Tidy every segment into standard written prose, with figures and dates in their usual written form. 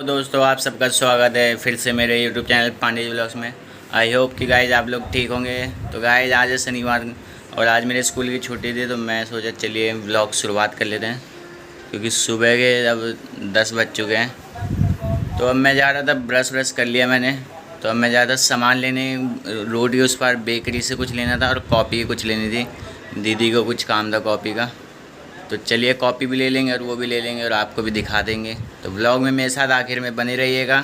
दोस्तों आप सबका स्वागत है फिर से मेरे YouTube चैनल पांडे व्लॉग्स में। आई होप कि गाइज आप लोग ठीक होंगे। तो गाइज आज है शनिवार और आज मेरे स्कूल की छुट्टी थी, तो मैं सोचा चलिए व्लॉग शुरुआत कर लेते हैं, क्योंकि सुबह के अब 10 बज चुके हैं। तो अब मैं जा रहा था, ब्रश कर लिया मैंने। तो अब मैं जा रहा था सामान लेने, रोड के उस पार बेकरी से कुछ लेना था और कॉपी कुछ लेनी थी, दीदी को कुछ काम था कॉपी का। तो चलिए कॉपी भी ले लेंगे और वो भी ले लेंगे और आपको भी दिखा देंगे। तो ब्लॉग में मेरे साथ आखिर में बने रहिएगा।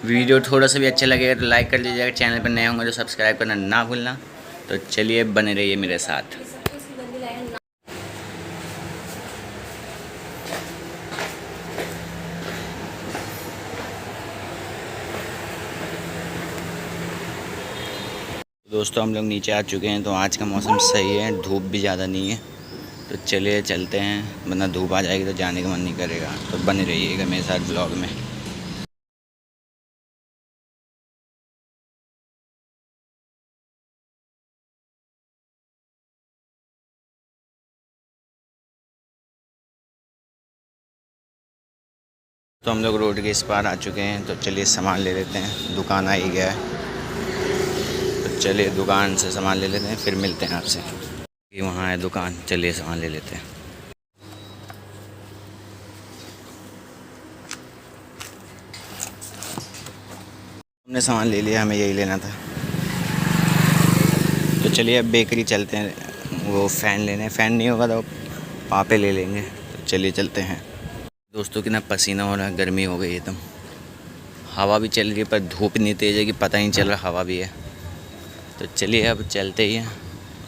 वीडियो थोड़ा सा भी अच्छा लगेगा तो लाइक कर दीजिएगा, चैनल पर नए होंगे तो सब्सक्राइब करना ना भूलना। तो चलिए बने रहिए मेरे साथ। दोस्तों हम लोग नीचे आ चुके हैं। तो आज का मौसम सही है, धूप भी ज़्यादा नहीं है। तो चलिए चलते हैं, वरना धूप आ जाएगी तो जाने का मन नहीं करेगा। तो बने रहिएगा मेरे साथ ब्लॉग में। तो हम लोग रोड के इस पार आ चुके हैं। तो चलिए सामान ले लेते हैं, दुकान आ ही गया है। तो चलिए दुकान से सामान ले लेते हैं, फिर मिलते हैं आपसे। ये वहाँ है दुकान, चलिए सामान ले लेते हैं। हमने सामान ले लिया, हमें यही लेना था। तो चलिए अब बेकरी चलते हैं, वो फ़ैन लेने। फ़ैन नहीं होगा तो पापे ले लेंगे। तो चलिए चलते हैं। दोस्तों कितना पसीना हो रहा है, गर्मी हो गई एकदम। हवा भी चल रही है पर धूप इतनी तेज़ है कि पता ही नहीं चल रहा हवा भी है। तो चलिए अब चलते ही हैं,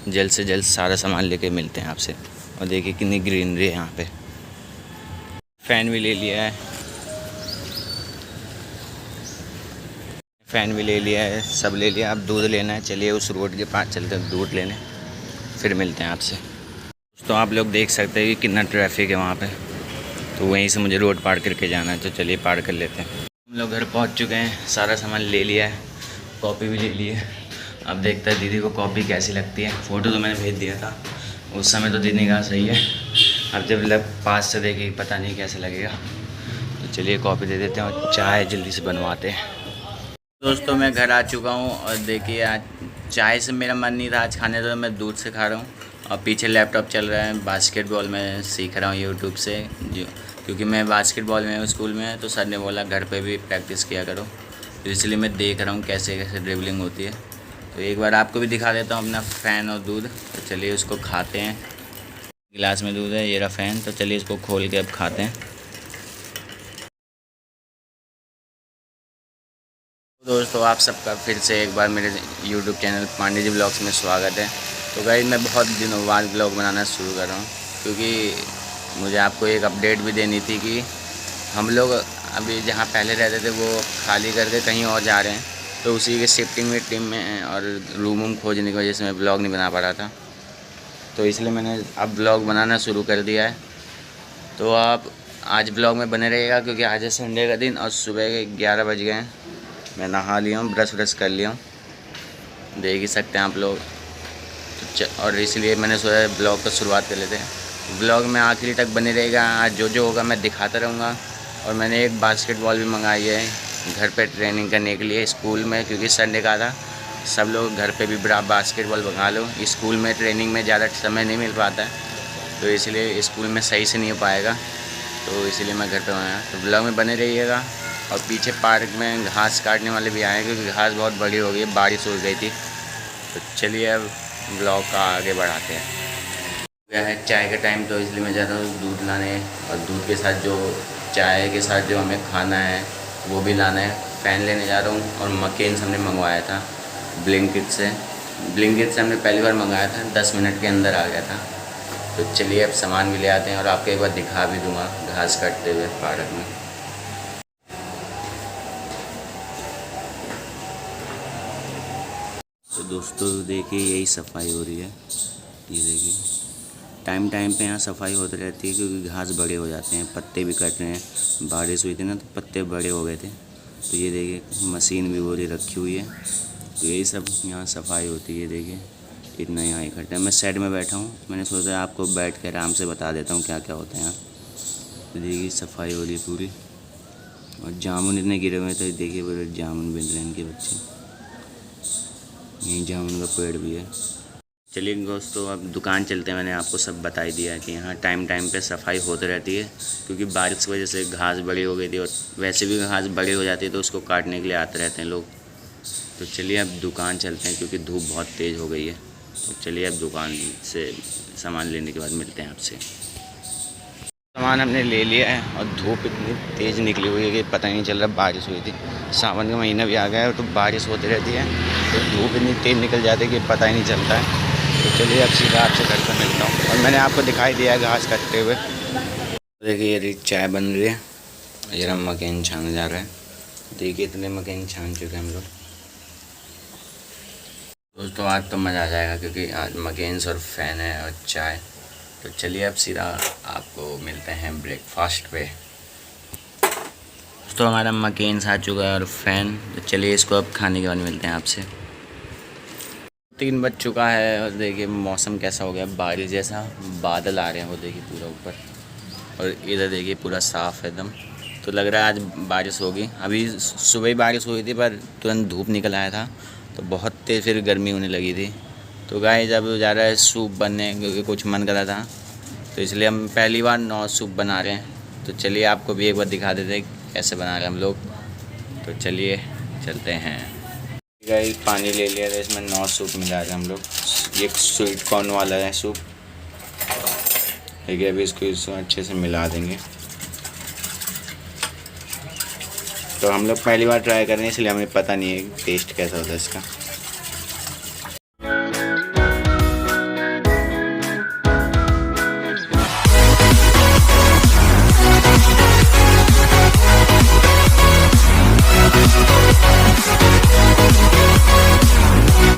जल्द से जल्द सारा सामान लेके मिलते हैं आपसे। और देखिए कितनी ग्रीनरी है यहाँ पे। फ़ैन भी ले लिया है, फ़ैन भी ले लिया है, सब ले लिया। अब दूध लेना है, चलिए उस रोड के पास चलते हैं दूध लेने, फिर मिलते हैं आपसे। तो आप लोग देख सकते हैं कि कितना ट्रैफिक है वहाँ पे। तो वहीं से मुझे रोड पार करके जाना है, तो चलिए पार कर लेते हैं। हम लोग घर पहुँच चुके हैं, सारा सामान ले लिया है, कॉपी भी ले ली है। अब देखते हैं दीदी को कॉपी कैसी लगती है। फ़ोटो तो मैंने भेज दिया था उस समय, तो दीदी कहा सही है। अब जब पास से देखेगी पता नहीं कैसे लगेगा। तो चलिए कॉपी दे देते हैं और चाय जल्दी से बनवाते हैं। दोस्तों मैं घर आ चुका हूँ और देखिए आज चाय से मेरा मन नहीं था आज खाने, तो मैं दूध से खा रहा हूँ। और पीछे लैपटॉप चल रहा है, बास्केटबॉल में सीख रहा हूँ यूट्यूब से, जो क्योंकि मैं बास्केटबॉल में स्कूल में, तो सर ने बोला घर पे भी प्रैक्टिस किया करो। तो इसलिए मैं देख रहा हूँ कैसे कैसे ड्रिबलिंग होती है। तो एक बार आपको भी दिखा देता हूँ अपना फ़ैन और दूध। तो चलिए उसको खाते हैं। गिलास में दूध है, ये रहा फ़ैन। तो चलिए इसको खोल के अब खाते हैं। दोस्तों आप सबका फिर से एक बार मेरे YouTube channel Pandey ji vlogs में स्वागत है। तो गाइस मैं बहुत दिनों बाद व्लॉग बनाना शुरू कर रहा हूँ, क्योंकि मुझे आपको एक अपडेट भी देनी थी कि हम लोग अभी जहाँ पहले रहते थे वो खाली करके कहीं और जा रहे हैं। तो उसी के शिफ्टिंग में टीम में और रूम खोजने की वजह से मैं ब्लॉग नहीं बना पा रहा था। तो इसलिए मैंने अब ब्लॉग बनाना शुरू कर दिया है। तो आप आज ब्लॉग में बने रहिएगा, क्योंकि आज है संडे का दिन और सुबह के 11 बज गए हैं। मैं नहा लिया हूँ, ब्रश कर लिया हूँ, देख ही सकते हैं आप लोग। तो और इसलिए मैंने सोचा ब्लॉग का शुरुआत कर लेते हैं। ब्लॉग में आखिरी तक बने रहेगा, आज जो जो होगा मैं दिखाता रहूँगा। और मैंने एक बास्केटबॉल भी मंगाई है घर पे ट्रेनिंग करने के लिए स्कूल में, क्योंकि संडे का था। सब लोग घर पे भी बास्केटबॉल मंगा लो, स्कूल में ट्रेनिंग में ज़्यादा समय नहीं मिल पाता है, तो इसलिए स्कूल में सही से नहीं हो पाएगा। तो इसलिए मैं घर पे मंगाया। तो ब्लॉग में बने रहिएगा। और पीछे पार्क में घास काटने वाले भी आए, क्योंकि घास बहुत बड़ी हो गई है, बारिश हो गई थी। तो चलिए अब ब्लॉग का आगे बढ़ाते हैं। यह है चाय का टाइम, तो इसलिए मैं जा रहा हूँ दूध लाने। और दूध के साथ जो चाय के साथ जो हमें खाना है वो भी लाना है। फ़ैन लेने जा रहा हूँ। और मकेन्स हमने मंगवाया था ब्लिंकिट से हमने पहली बार मंगाया था, 10 मिनट के अंदर आ गया था। तो चलिए अब सामान भी ले आते हैं और आपको एक बार दिखा भी दूँगा घास काटते हुए पार्क में। तो दोस्तों देखिए यही सफाई हो रही है, ये देखिए टाइम पे यहाँ सफाई होती रहती है, क्योंकि घास बड़े हो जाते हैं, पत्ते भी कट रहे हैं। बारिश हुई थी ना तो पत्ते बड़े हो गए थे। तो ये देखिए मशीन भी बोरी रखी हुई है। तो यही सब यहाँ सफाई होती है। देखिए इतना यहाँ इकट्ठा है। मैं साइड में बैठा हूँ, मैंने सोचा आपको बैठ कर आराम से बता देता हूँ क्या क्या होता है यहाँ। तो देखिए सफाई हो रही है पूरी। और जामुन इतने गिरे हुए हैं, तो देखिए पूरे जामुन बिन रहे हैं इनके बच्चे। यहीं जामुन का पेड़ भी है। चलिए दोस्तों, अब दुकान चलते हैं। मैंने आपको सब बता ही दिया है कि यहाँ टाइम टाइम पे सफाई होती रहती है, क्योंकि बारिश की वजह से घास बड़ी हो गई थी, और वैसे भी घास बड़ी हो जाती है तो उसको काटने के लिए आते रहते हैं लोग। तो चलिए अब दुकान चलते हैं, क्योंकि धूप बहुत तेज़ हो गई है। तो चलिए अब दुकान से सामान लेने के बाद मिलते हैं आपसे। सामान हमने ले लिया है, और धूप इतनी तेज़ निकली हुई है कि पता ही नहीं चल रहा बारिश हुई थी। सावन का महीना भी आ गया है, तो बारिश होती रहती है, तो धूप इतनी तेज़ निकल जाती है कि पता ही नहीं चलता है। तो चलिए अब सीधा आपसे घर पर मिलता हूँ। और मैंने आपको दिखाई दिया है घास काटते हुए। देखिए ये चाय बन रही है, ये हम मकेन छाने जा रहे हैं। देखिए इतने मकेन छान चुके हैं हम लोग। दोस्तों आज तो मज़ा आ जाएगा, क्योंकि आज मकेन्स और फ़ैन है और चाय। तो चलिए अब सीधा आपको मिलते हैं ब्रेकफास्ट पे। तो हमारा मकेन्स आ चुका है और फ़ैन। तो चलिए इसको अब खाने के बाद मिलते हैं आपसे। 3 बज चुका है, और देखिए मौसम कैसा हो गया, बारिश जैसा। बादल आ रहे हैं वो देखिए पूरा ऊपर, और इधर देखिए पूरा साफ़ है एकदम। तो लग रहा है आज बारिश होगी। अभी सुबह ही बारिश हुई थी, पर तुरंत धूप निकल आया था, तो बहुत तेज़ फिर गर्मी होने लगी थी। तो गाइस जब जा रहा है सूप बनने, क्योंकि कुछ मन कर रहा था, तो इसलिए हम पहली बार नौ सूप बना रहे हैं। तो चलिए आपको भी एक बार दिखा देते हैं कैसे बना रहे हैं हम लोग। तो चलिए चलते हैं। गाइस पानी ले लिया था, इसमें 9 सूप मिला रहे हम लोग। ये स्वीट कॉर्न वाला है सूप। देखिए अभी इसको अच्छे से मिला देंगे। तो हम लोग पहली बार ट्राई कर रहे हैं, इसलिए हमें पता नहीं है टेस्ट कैसा होता है इसका।